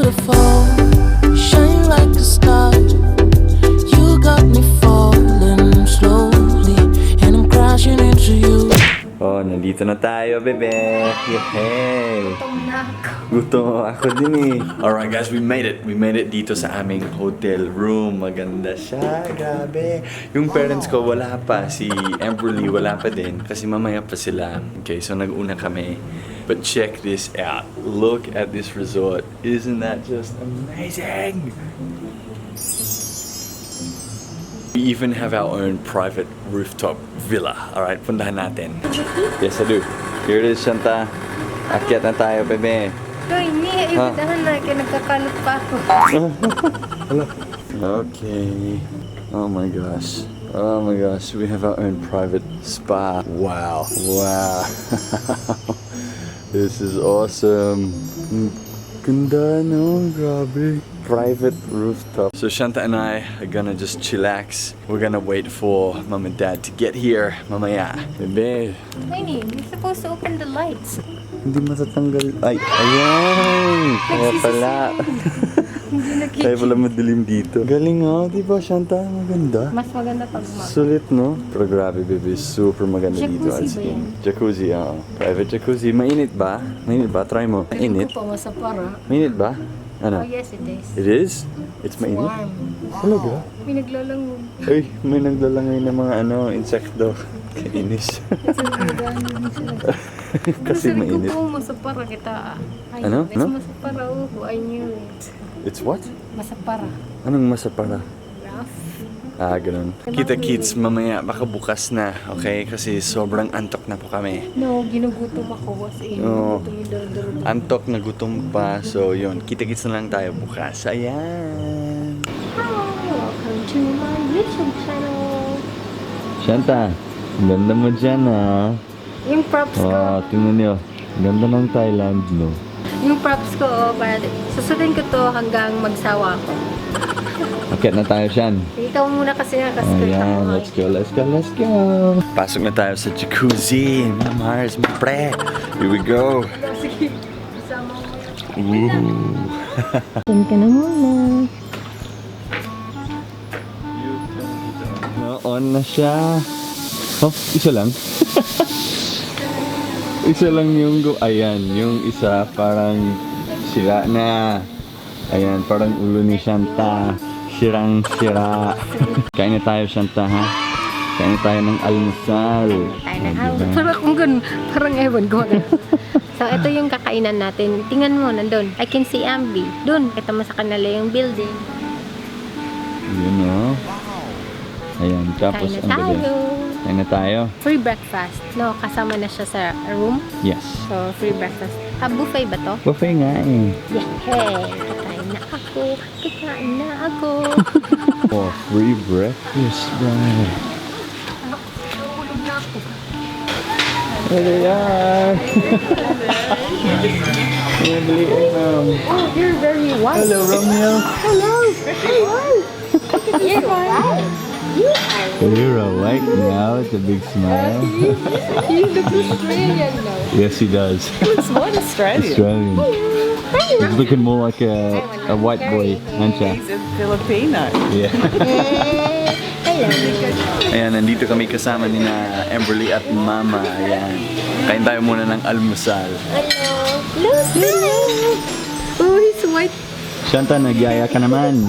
beautiful. You shine like a star. You got me falling slowly, and I'm crashing into you. Oh, nandito na tayo, bebe. Yehey! Gutom ako din eh. Alright guys, we made it. We made it dito sa aming hotel room. Maganda siya, grabe. Yung parents ko wala pa. Si Amberly wala pa din. Kasi mamaya pa sila. Okay, so nag-una kami. But check this out. Look at this resort. Isn't that just amazing? We even have our own private rooftop villa. Alright, puntahan natin. Yes, I do. Here it is, Shanta. Akyat na tayo, bebe. Dwaine, ibadahan na. Kaya nagkakalot pa ako. Okay. Oh my gosh. Oh my gosh. We have our own private spa. Wow. Wow. This is awesome. Ganda, no? Grabe. Private rooftop. So Shanta and I are gonna just chillax. We're gonna wait for mom and dad to get here. Mamaya. Bebe. Dwaine, you're supposed to open the lights. Hindi matatanggal. Ay, ayan! Kaya pala. Kaya pala madilim dito. Galing nga, di ba Shanta? Maganda. Mas maganda pag Sulit, no? Pero grabe, baby. Super maganda dito. Jacuzzi ba yan? Jacuzzi, oo. Private jacuzzi. Mainit ba? Mainit ba? Try mo. Mainit? Ko pa masapara. Mainit ba? Ano? Oh yes, it is. It is? It's mainit? Warm. Talaga? May naglalangog. Ay, may naglalangay ng mga insekto. Kainis. Kasi mainit. Kasi masapara kita. Ay, Ano? It's No? masapara. Oh, I knew it. It's what? Masapara. Anong masapara? Rough. Ah, ganun. Kita kids, mamaya baka bukas na, okay? Kasi sobrang antok na po kami. No, ginugutom ako kasi Oo. ginugutom yung daro-daro. Antok na gutom pa, so yun. Kita kids na lang tayo bukas. Ayan! Welcome to my YouTube channel. Shanta, ganda mo dyan ah. Yung props ko, Tingnan nyo. Ganda ng Thailand, no? yung props ko, para susundin ko to hanggang magsawa ako. Akyat na tayo dyan. Ikaw muna kasi nga kasi Ayan, let's go, let's go, let's go. Pasok na tayo sa jacuzzi. Mars, pre. Here we go. Sige, isama mo. Ooh. Diyan ka na muna. On na siya. Oh, isa lang. Isa lang yung ayan, yung isa parang sira na. Ayan, parang ulo ni Shanta. Sirang-sira. Kain na tayo, Shanta, ha? Kain na tayo ng almusal. Parang kung ganun, parang ewan ko. So, ito yung kakainan natin. Tingnan mo, nandun. I can see Ambi. Dun, kita mo sa kanila yung building. Yun, no? Ayan, tapos Kain ang na gabi. tayo. Kain na tayo? Free breakfast. No, kasama na siya sa room. Yes. So, free breakfast. Buffet ba to? Buffet nga eh. Yeah. Kakain na ako. Kakain na ako. Oh, free breakfast, right? Tulog na ako. There they are! Oh, you're very white. Hello, Romeo! Hello. Hello. You're white. You are You're all white now with a big smile. You look Australian now. Yes, he does. It's not Australian. Australian. He's looking more like a white boy, aren't ya? He's a Filipino. Yeah. Hello. Ayan, nandito kami kasama ni na Amberly at Mama. Ayan. Kain tayo muna ng almusal. Hello. Look. Oh, he's white. Shanta, nagyaya ka naman.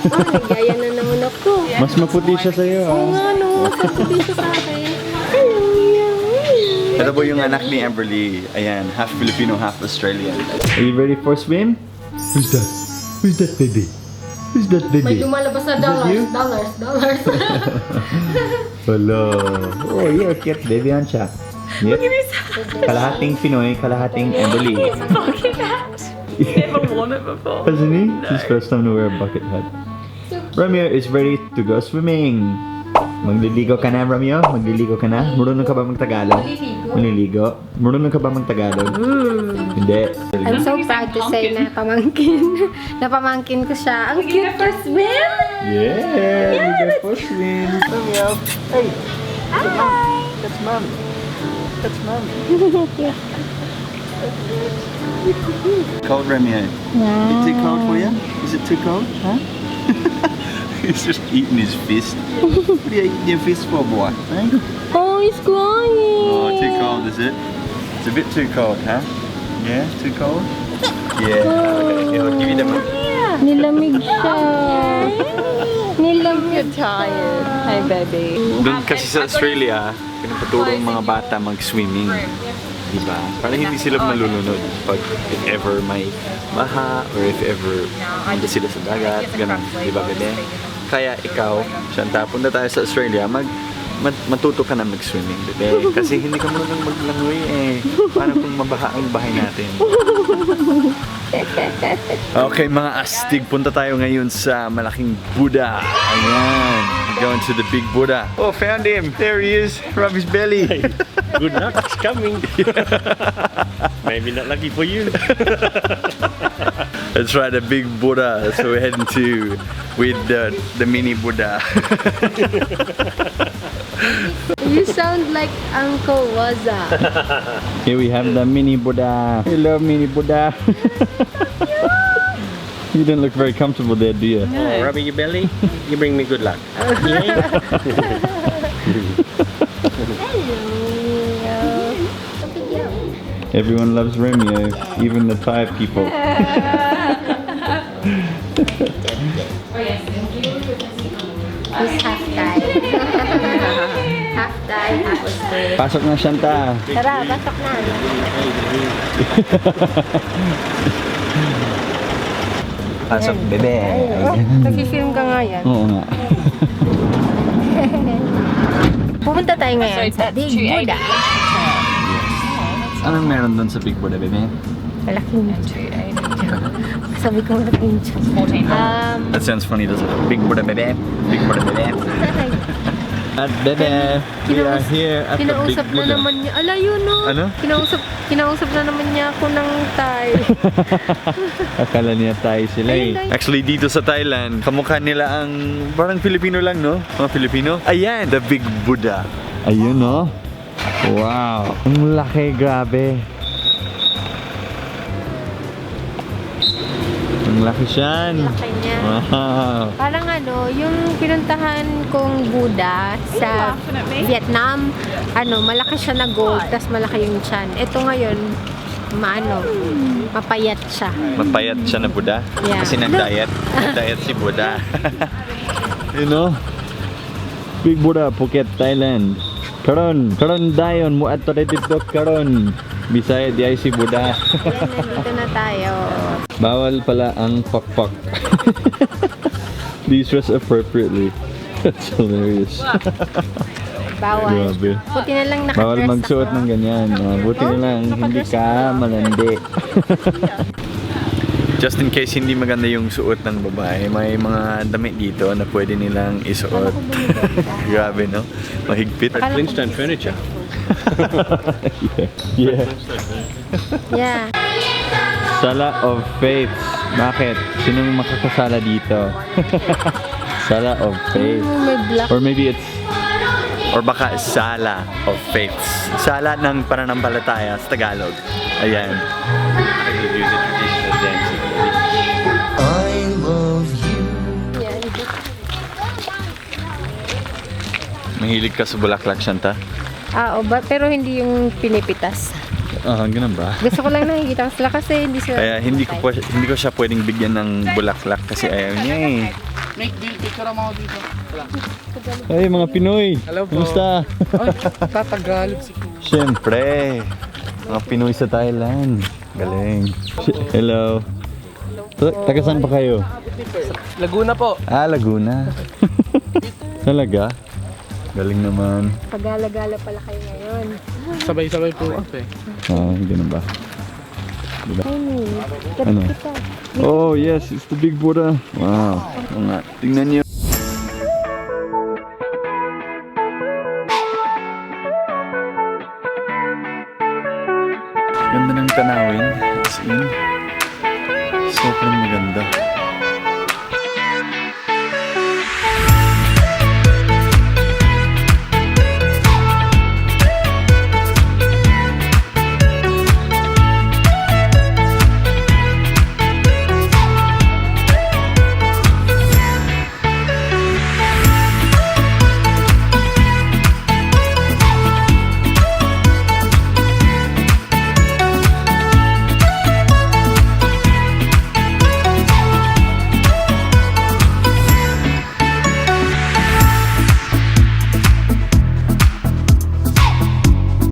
Oh, nagyaya na naman ako. Mas maputi siya sa'yo, Oo ha? nga, no. Sabi siya sa akin. Hello. Ito po yung anak ni Amberly. Ayan, half Filipino, half Australian. Are you ready for a swim? Who's that? Who's that baby? Who's that May baby? lumalabas na you? dollars. Hello. Oh, you're a cute baby, aren't ya? Yep. Kalahating Pinoy, kalahating Amberly. Bucket hat. Never worn it before. Hasn't he? It's his first time to wear a bucket hat. Romeo is ready to go swimming. Magliligo ka na, Romeo? Magliligo ka na? Marunong ka ba mag-Tagalog? Maliligo? Marunong ka ba mag-Tagalog? Hindi. I'm so proud to say na pamangkin. Na pamangkin ko siya. Ang cute for swim! Yeah! We go for swim. Romeo. Hey! Hi! That's mum. That's mum. Cold, Romeo? Wow. Is it cold for you? Is it too cold? Huh? He's just eating his fist. What are you eating your fist for, boy? Eh? Oh, he's crying. Oh, too cold, is it? It's a bit too cold, huh? Yeah, too cold? Yeah. Okay, I'll give you the money. Nilamig siya. Nilamig. You're tired. Hey, baby. Doon kasi sa Australia, pinapatulong mga bata mag-swimming. Diba? Para hindi sila malulunod pag if ever may baha or if ever hindi sila sa dagat, ganun. Diba, bebe? Kaya ikaw, Shanta, punta tayo sa Australia, matuto ka na mag-swimming, bebe. Kasi hindi ka marunong maglangoy eh. Parang kung mabaha ang bahay natin. Okay, mga astig, punta tayo ngayon sa malaking Buddha. Ayan. We're going to the big Buddha. Oh, found him. There he is. Rub his belly. Good luck, it's coming. Maybe not lucky for you. That's right, the big Buddha. So we're heading to with the mini Buddha. You sound like Uncle Waza. Here we have the mini Buddha. Hello, mini Buddha. You didn't look very comfortable there, do you? Oh, rubbing your belly, you bring me good luck. Everyone loves Romeo, even the Thai people. He's half Thai. Half Thai, half Australian. Pasok na, Shanta. Tara, pasok na. Pasok, bebe. Nag-film ka nga yan. Oo nga. Pupunta tayo ngayon sa Big Buddha. Anong meron doon sa Big Buddha, bebe? Malaking sabi ko malaking That sounds funny, doesn't it? Big Buddha, bebe. Big Buddha, bebe. At bebe, we are here at the Big kinausap na Buddha. naman niya. Ala, yun no? Ano? Kinausap na naman niya ako ng Thai. Akala niya Thai sila eh. Ayun, Actually, dito sa Thailand, kamukha nila ang parang Filipino lang, no? Mga Filipino. Ayan, the Big Buddha. Ayun, no? Wow. Ang laki, grabe. Ang laki siyan. Laki niya. Wow. Parang ano, yung pinuntahan kong Buddha sa Vietnam, ano, malaki siya na gold, tas malaki yung tiyan. Ito ngayon, mapayat siya. Mapayat siya na Buddha. Yeah. Kasi nag-diet. Nag-diet si Buddha. You know? Big Buddha, Phuket, Thailand. Karon dayon mo ato dito karon. Bisaya di ay si Buddha. Yan, nandito na tayo. Bawal pala ang pakpak. These dress appropriately. That's hilarious. Bawal. Grabe. Buti na lang nakadress Bawal magsuot ako. ng ganyan. Buti na lang hindi ka malandi. Just in case hindi maganda yung suot ng babae, may mga damit dito na pwede nilang isuot. Grabe, no? Mahigpit. Flintstone furniture. Yeah. Yeah. Sala of Faith. Bakit? Sinong makakasala dito? Sala of Faith. May black. Or maybe it's... Or baka Sala of Faiths. Sala ng pananampalataya sa Tagalog. Ayan. Yan. Mahilig ka sa bulaklak, Shanta? Pero hindi yung pinipitas. Ganun ba? Gusto ko lang nakikita sila kasi hindi sila. Kaya hindi ko siya pwedeng bigyan ng bulaklak kasi ayaw niya eh. Hey mga Pinoy! Hello po. Kumusta? Tatagalog si Siyempre! Mga Pinoy sa Thailand. Galing. Hello. Taga saan pa kayo? Laguna po. Laguna. Talaga? Galing naman. Pagala-gala pala kayo ngayon. Sabay-sabay po kasi. Ganun ba? Diba? Ay, Ano? Oh yes, it's the Big Buddha. Wow. Oo nga. Tingnan niyo.